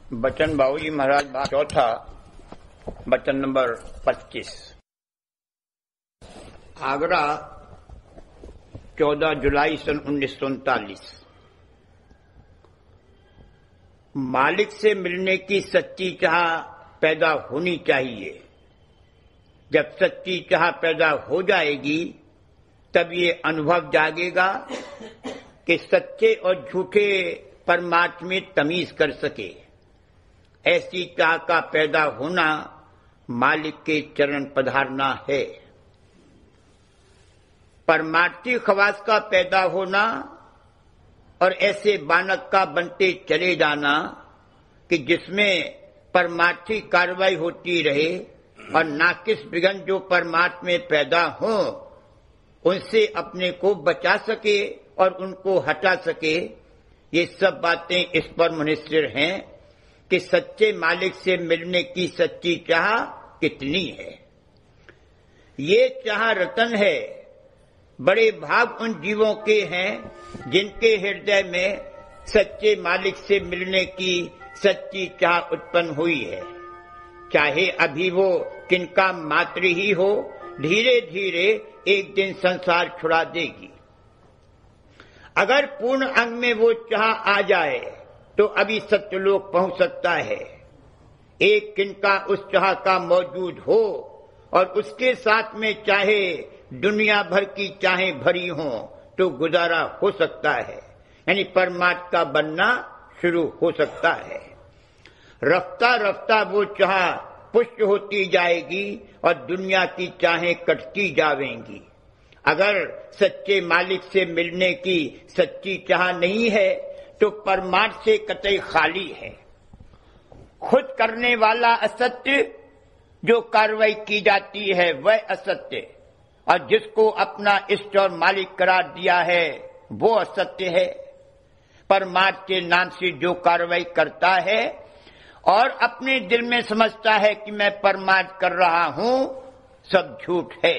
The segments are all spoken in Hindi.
बचन बाबूजी महाराज भाग चौथा, बचन नंबर 25। आगरा, 14 जुलाई सन 1939। मालिक से मिलने की सच्ची चाह पैदा होनी चाहिए। जब सच्ची चाह पैदा हो जाएगी तब ये अनुभव जागेगा कि सच्चे और झूठे परमात्मा में तमीज कर सके। ऐसी चाह का पैदा होना मालिक के चरण पधारना है। परमार्थी खवास का पैदा होना और ऐसे बानक का बनते चले जाना कि जिसमें परमार्थी कार्रवाई होती रहे और नाकिस विघ्न जो परमात्मा में पैदा हो उनसे अपने को बचा सके और उनको हटा सके। ये सब बातें इस पर मुनस्सिर हैं कि सच्चे मालिक से मिलने की सच्ची चाह कितनी है। ये चाह रतन है। बड़े भाग उन जीवों के हैं जिनके हृदय में सच्चे मालिक से मिलने की सच्ची चाह उत्पन्न हुई है। चाहे अभी वो किनका मात्र ही हो, धीरे धीरे एक दिन संसार छुड़ा देगी। अगर पूर्ण अंग में वो चाह आ जाए तो अभी सत्यलोक पहुंच सकता है। एक किनका उस चाह का मौजूद हो और उसके साथ में चाहे दुनिया भर की चाहें भरी हों तो गुजारा हो सकता है, यानी परमात्मा का बनना शुरू हो सकता है। रफ्ता रफ्ता वो चाह पुष्ट होती जाएगी और दुनिया की चाहें कटती जावेंगी। अगर सच्चे मालिक से मिलने की सच्ची चाह नहीं है तो परमार्थ से कतई खाली है। खुद करने वाला असत्य, जो कार्रवाई की जाती है वह असत्य, और जिसको अपना इष्ट और मालिक करार दिया है वो असत्य है। परमार्थ के नाम से जो कार्रवाई करता है और अपने दिल में समझता है कि मैं परमार्थ कर रहा हूं, सब झूठ है।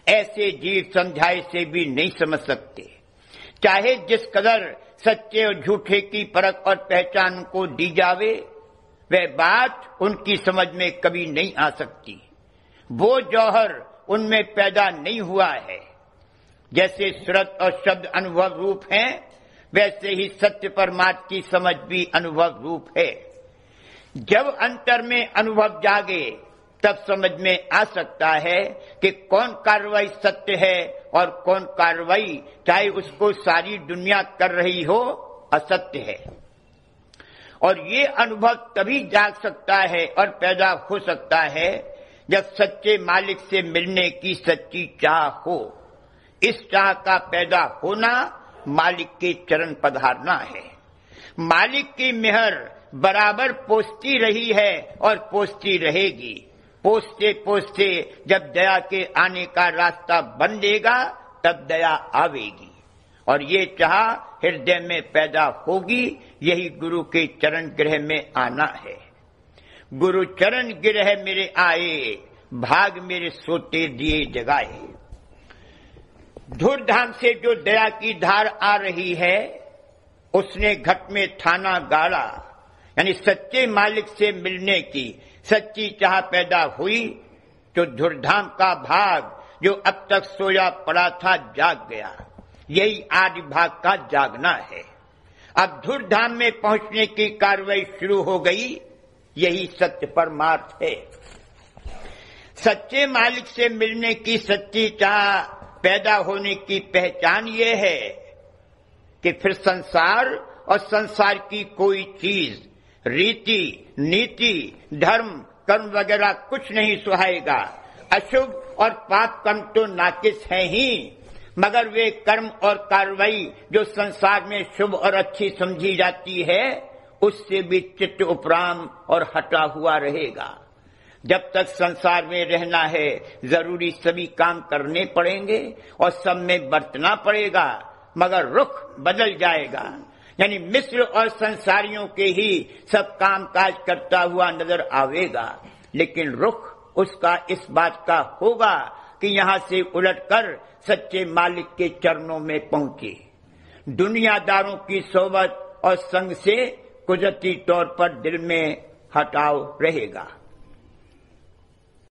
ऐसे जीव समझाए से भी नहीं समझ सकते। चाहे जिस कदर सच्चे और झूठे की परख और पहचान को दी जावे, वह बात उनकी समझ में कभी नहीं आ सकती। वो जौहर उनमें पैदा नहीं हुआ है। जैसे सुरत और शब्द अनुभव रूप हैं, वैसे ही सत्य परमात्मा की समझ भी अनुभव रूप है। जब अंतर में अनुभव जागे तब समझ में आ सकता है कि कौन कार्रवाई सत्य है और कौन कार्रवाई, चाहे उसको सारी दुनिया कर रही हो, असत्य है। और ये अनुभव तभी जाग सकता है और पैदा हो सकता है जब सच्चे मालिक से मिलने की सच्ची चाह हो। इस चाह का पैदा होना मालिक के चरण पधारना है। मालिक की मेहर बराबर पोसती रही है और पोसती रहेगी। पोसते पोसते जब दया के आने का रास्ता बन लेगा तब दया आवेगी और ये चाह हृदय में पैदा होगी। यही गुरु के चरण गृह में आना है। गुरु चरण गृह मेरे आए, भाग मेरे सोते दिए जगाए। धूर्धाम से जो दया की धार आ रही है उसने घट में थाना गाड़ा, यानी सच्चे मालिक से मिलने की सच्ची चाह पैदा हुई तो धुरधाम का भाग जो अब तक सोया पड़ा था जाग गया। यही आदि भाग का जागना है। अब धुरधाम में पहुंचने की कार्रवाई शुरू हो गई। यही सत्य परमार्थ है। सच्चे मालिक से मिलने की सच्ची चाह पैदा होने की पहचान ये है कि फिर संसार और संसार की कोई चीज, रीति, नीति, धर्म, कर्म वगैरह कुछ नहीं सुहाएगा। अशुभ और पाप कर्म तो नाकिस हैं ही, मगर वे कर्म और कार्रवाई जो संसार में शुभ और अच्छी समझी जाती है उससे भी चित्त उपराम और हटा हुआ रहेगा। जब तक संसार में रहना है जरूरी सभी काम करने पड़ेंगे और सब में बरतना पड़ेगा, मगर रुख बदल जाएगा। यानी मिस्र और संसारियों के ही सब काम काज करता हुआ नजर आवेगा, लेकिन रुख उसका इस बात का होगा कि यहां से उलटकर सच्चे मालिक के चरणों में पहुंचे। दुनियादारों की सोबत और संग से कुदरती तौर पर दिल में हटाव रहेगा।